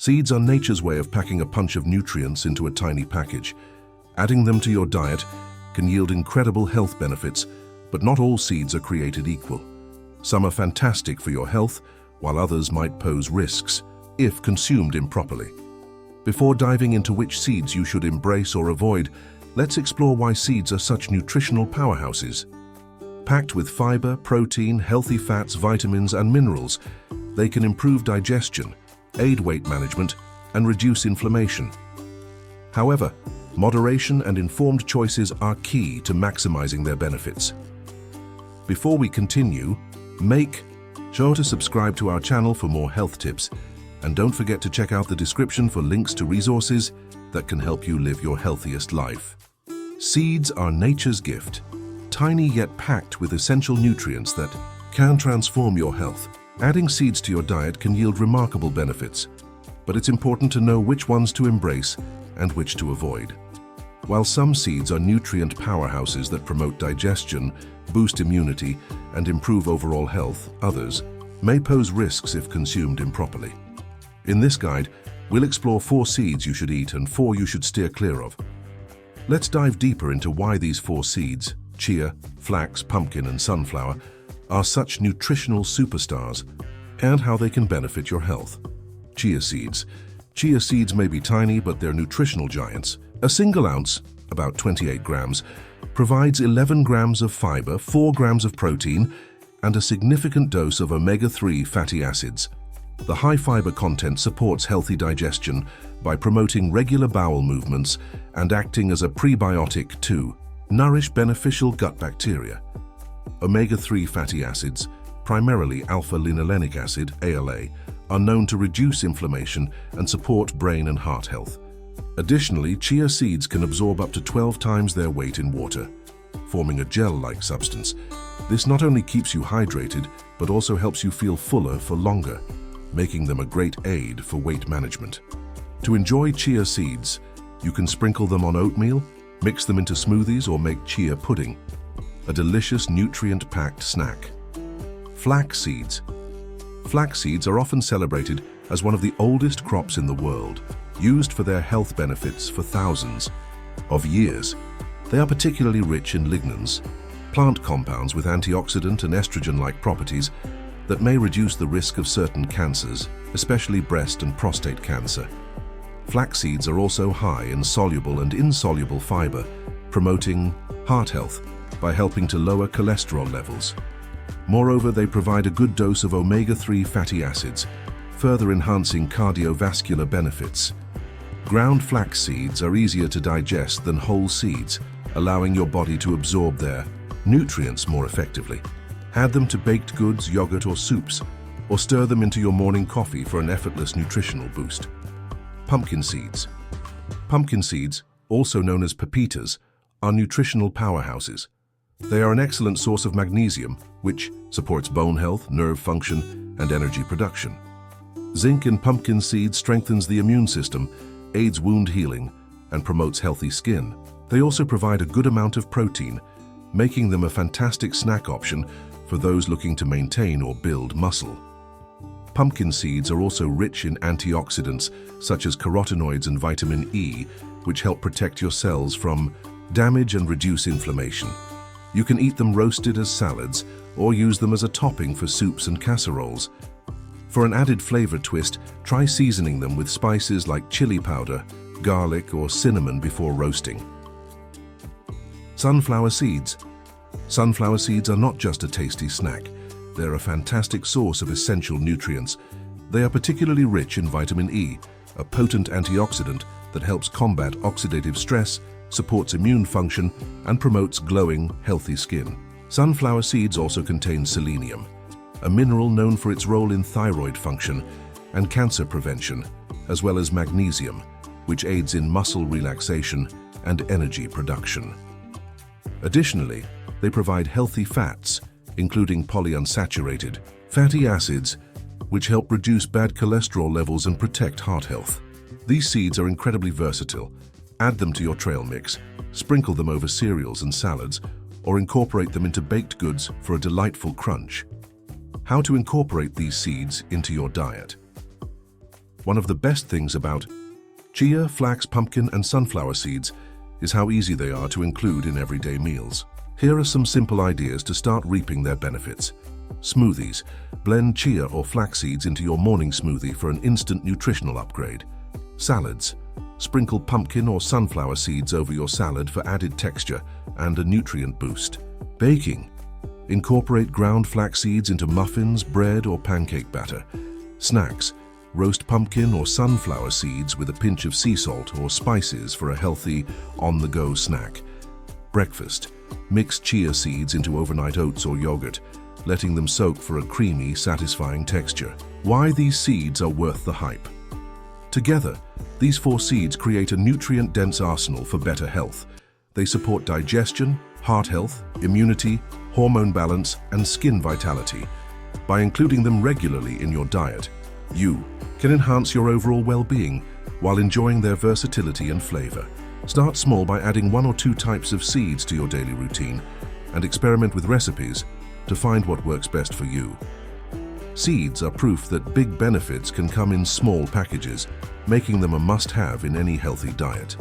Seeds are nature's way of packing a punch of nutrients into a tiny package. Adding them to your diet can yield incredible health benefits, but not all seeds are created equal. Some are fantastic for your health, while others might pose risks if consumed improperly. Before diving into which seeds you should embrace or avoid, let's explore why seeds are such nutritional powerhouses. Packed with fiber, protein, healthy fats, vitamins, and minerals, they can improve digestion, aid weight management, and reduce inflammation. However, moderation and informed choices are key to maximizing their benefits. Before we continue, make sure to subscribe to our channel for more health tips, and don't forget to check out the description for links to resources that can help you live your healthiest life. Seeds are nature's gift, tiny yet packed with essential nutrients that can transform your health. Adding seeds to your diet can yield remarkable benefits, but it's important to know which ones to embrace and which to avoid. While some seeds are nutrient powerhouses that promote digestion, boost immunity, and improve overall health, others may pose risks if consumed improperly. In this guide, we'll explore 4 seeds you should eat and 4 you should steer clear of. Let's dive deeper into why these 4 seeds, chia, flax, pumpkin, and sunflower, are such nutritional superstars and how they can benefit your health. Chia seeds. Chia seeds may be tiny, but they're nutritional giants. A single ounce, about 28 grams, provides 11 grams of fiber, 4 grams of protein, and a significant dose of omega-3 fatty acids. The high fiber content supports healthy digestion by promoting regular bowel movements and acting as a prebiotic to nourish beneficial gut bacteria. Omega-3 fatty acids, primarily alpha-linolenic acid, ALA, are known to reduce inflammation and support brain and heart health. Additionally, chia seeds can absorb up to 12 times their weight in water, forming a gel-like substance. This not only keeps you hydrated, but also helps you feel fuller for longer, making them a great aid for weight management. To enjoy chia seeds, you can sprinkle them on oatmeal, mix them into smoothies, or make chia pudding, a delicious nutrient-packed snack. Flax seeds. Flax seeds are often celebrated as one of the oldest crops in the world, used for their health benefits for thousands of years. They are particularly rich in lignans, plant compounds with antioxidant and estrogen-like properties that may reduce the risk of certain cancers, especially breast and prostate cancer. Flax seeds are also high in soluble and insoluble fiber, promoting heart health by helping to lower cholesterol levels. Moreover, they provide a good dose of omega-3 fatty acids, further enhancing cardiovascular benefits. Ground flax seeds are easier to digest than whole seeds, allowing your body to absorb their nutrients more effectively. Add them to baked goods, yogurt, or soups, or stir them into your morning coffee for an effortless nutritional boost. Pumpkin seeds. Pumpkin seeds, also known as pepitas, are nutritional powerhouses. They are an excellent source of magnesium, which supports bone health, nerve function, and energy production. Zinc in pumpkin seeds strengthens the immune system, aids wound healing, and promotes healthy skin. They also provide a good amount of protein, making them a fantastic snack option for those looking to maintain or build muscle. Pumpkin seeds are also rich in antioxidants such as carotenoids and vitamin E, which help protect your cells from damage and reduce inflammation. You can eat them roasted as salads or use them as a topping for soups and casseroles. For an added flavor twist, try seasoning them with spices like chili powder, garlic, or cinnamon before roasting. Sunflower seeds. Sunflower seeds are not just a tasty snack. They're a fantastic source of essential nutrients. They are particularly rich in vitamin E, a potent antioxidant that helps combat oxidative stress, supports immune function, and promotes glowing, healthy skin. Sunflower seeds also contain selenium, a mineral known for its role in thyroid function and cancer prevention, as well as magnesium, which aids in muscle relaxation and energy production. Additionally, they provide healthy fats, including polyunsaturated fatty acids, which help reduce bad cholesterol levels and protect heart health. These seeds are incredibly versatile. Add them to your trail mix, sprinkle them over cereals and salads, or incorporate them into baked goods for a delightful crunch. How to incorporate these seeds into your diet. One of the best things about chia, flax, pumpkin, and sunflower seeds is how easy they are to include in everyday meals. Here are some simple ideas to start reaping their benefits. Smoothies. Blend chia or flax seeds into your morning smoothie for an instant nutritional upgrade. Salads. Sprinkle pumpkin or sunflower seeds over your salad for added texture and a nutrient boost. Baking. Incorporate ground flax seeds into muffins, bread, or pancake batter. Snacks. Roast pumpkin or sunflower seeds with a pinch of sea salt or spices for a healthy, on-the-go snack. Breakfast. Mix chia seeds into overnight oats or yogurt, letting them soak for a creamy, satisfying texture. Why these seeds are worth the hype. Together, these 4 seeds create a nutrient-dense arsenal for better health. They support digestion, heart health, immunity, hormone balance, and skin vitality. By including them regularly in your diet, you can enhance your overall well-being while enjoying their versatility and flavor. Start small by adding 1 or 2 types of seeds to your daily routine and experiment with recipes to find what works best for you. Seeds are proof that big benefits can come in small packages, making them a must-have in any healthy diet.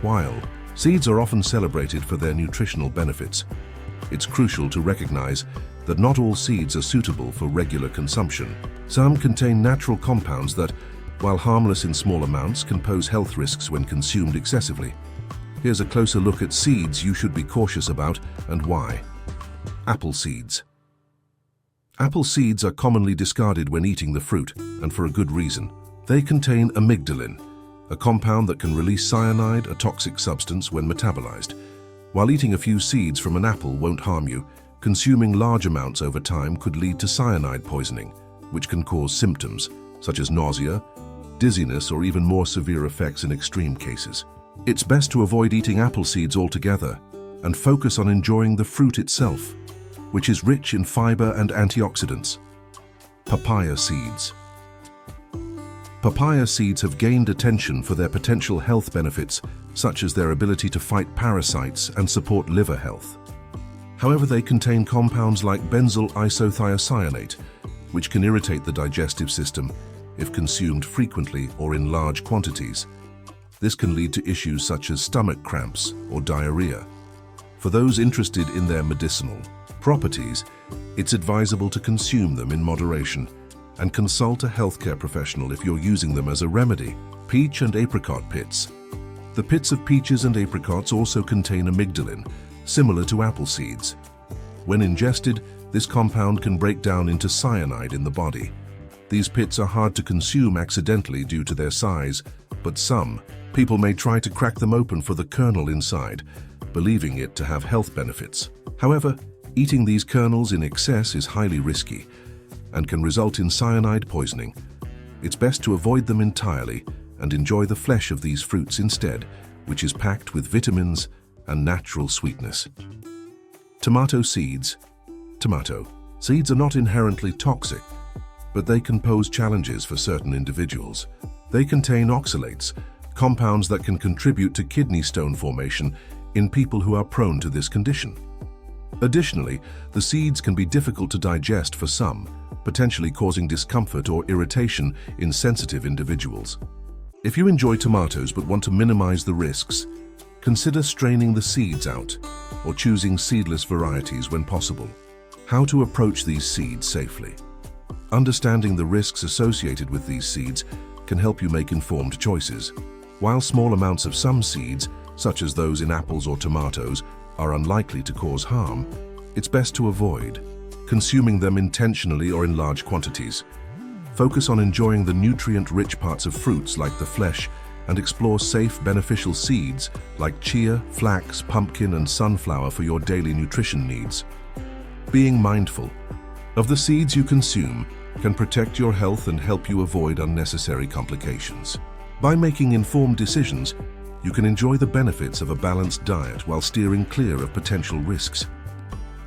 While seeds are often celebrated for their nutritional benefits, it's crucial to recognize that not all seeds are suitable for regular consumption. Some contain natural compounds that, while harmless in small amounts, can pose health risks when consumed excessively. Here's a closer look at seeds you should be cautious about and why. Apple seeds. Apple seeds are commonly discarded when eating the fruit, and for a good reason. They contain amygdalin, a compound that can release cyanide, a toxic substance, when metabolized. While eating a few seeds from an apple won't harm you, consuming large amounts over time could lead to cyanide poisoning, which can cause symptoms such as nausea, dizziness, or even more severe effects in extreme cases. It's best to avoid eating apple seeds altogether and focus on enjoying the fruit itself, which is rich in fiber and antioxidants. Papaya seeds. Papaya seeds have gained attention for their potential health benefits, such as their ability to fight parasites and support liver health. However, they contain compounds like benzyl isothiocyanate, which can irritate the digestive system if consumed frequently or in large quantities. This can lead to issues such as stomach cramps or diarrhea. For those interested in their medicinal properties, it's advisable to consume them in moderation and consult a healthcare professional if you're using them as a remedy. Peach and apricot pits. The pits of peaches and apricots also contain amygdalin, similar to apple seeds. When ingested, this compound can break down into cyanide in the body. These pits are hard to consume accidentally due to their size, but some people may try to crack them open for the kernel inside, believing it to have health benefits. However, eating these kernels in excess is highly risky and can result in cyanide poisoning. It's best to avoid them entirely and enjoy the flesh of these fruits instead, which is packed with vitamins and natural sweetness. Tomato seeds. Tomato seeds are not inherently toxic, but they can pose challenges for certain individuals. They contain oxalates, compounds that can contribute to kidney stone formation in people who are prone to this condition. Additionally, the seeds can be difficult to digest for some, potentially causing discomfort or irritation in sensitive individuals. If you enjoy tomatoes but want to minimize the risks, consider straining the seeds out or choosing seedless varieties when possible. How to approach these seeds safely. Understanding the risks associated with these seeds can help you make informed choices. While small amounts of some seeds, such as those in apples or tomatoes, are unlikely to cause harm, it's best to avoid consuming them intentionally or in large quantities. Focus on enjoying the nutrient-rich parts of fruits like the flesh and explore safe, beneficial seeds like chia, flax, pumpkin, and sunflower for your daily nutrition needs. Being mindful of the seeds you consume can protect your health and help you avoid unnecessary complications. By making informed decisions, you can enjoy the benefits of a balanced diet while steering clear of potential risks.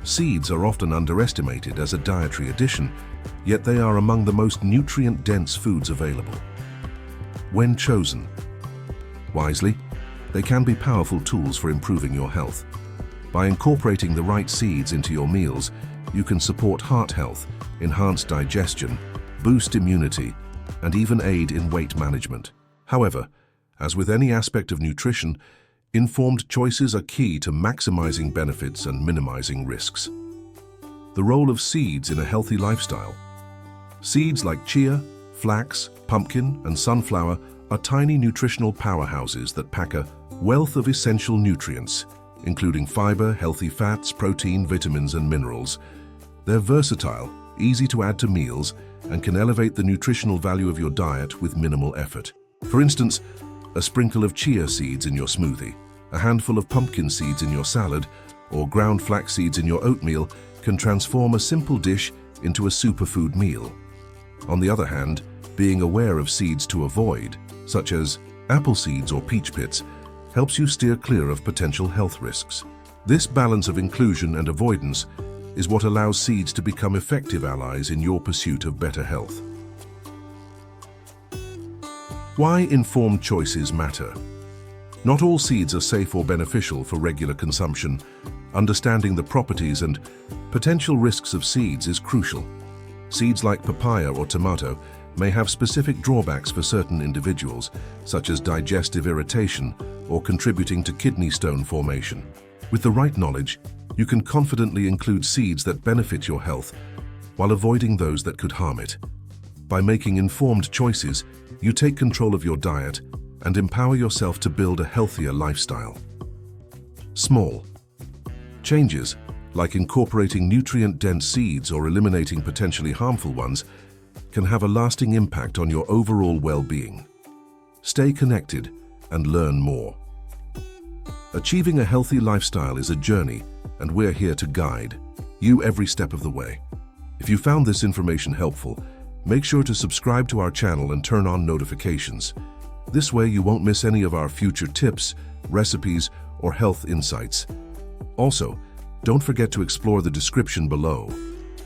Seeds are often underestimated as a dietary addition, yet they are among the most nutrient-dense foods available. When chosen wisely, they can be powerful tools for improving your health. By incorporating the right seeds into your meals, you can support heart health, enhance digestion, boost immunity, and even aid in weight management. However, as with any aspect of nutrition, informed choices are key to maximizing benefits and minimizing risks. The role of seeds in a healthy lifestyle. Seeds like chia, flax, pumpkin, and sunflower are tiny nutritional powerhouses that pack a wealth of essential nutrients, including fiber, healthy fats, protein, vitamins, and minerals. They're versatile, easy to add to meals, and can elevate the nutritional value of your diet with minimal effort. For instance, a sprinkle of chia seeds in your smoothie, a handful of pumpkin seeds in your salad, or ground flax seeds in your oatmeal can transform a simple dish into a superfood meal. On the other hand, being aware of seeds to avoid, such as apple seeds or peach pits, helps you steer clear of potential health risks. This balance of inclusion and avoidance is what allows seeds to become effective allies in your pursuit of better health. Why informed choices matter. Not all seeds are safe or beneficial for regular consumption. Understanding the properties and potential risks of seeds is crucial. Seeds like papaya or tomato may have specific drawbacks for certain individuals, such as digestive irritation or contributing to kidney stone formation. With the right knowledge, you can confidently include seeds that benefit your health while avoiding those that could harm it. By making informed choices, you take control of your diet and empower yourself to build a healthier lifestyle. Small changes, like incorporating nutrient-dense seeds or eliminating potentially harmful ones, can have a lasting impact on your overall well-being. Stay connected and learn more. Achieving a healthy lifestyle is a journey, and we're here to guide you every step of the way. If you found this information helpful, make sure to subscribe to our channel and turn on notifications. This way you won't miss any of our future tips, recipes, or health insights. Also, don't forget to explore the description below.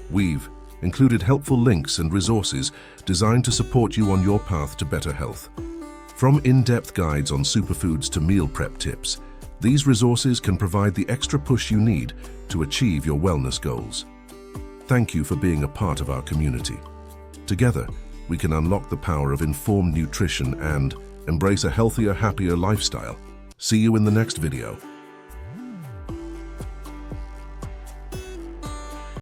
We've included helpful links and resources designed to support you on your path to better health. From in-depth guides on superfoods to meal prep tips, these resources can provide the extra push you need to achieve your wellness goals. Thank you for being a part of our community. Together, we can unlock the power of informed nutrition and embrace a healthier, happier lifestyle. See you in the next video.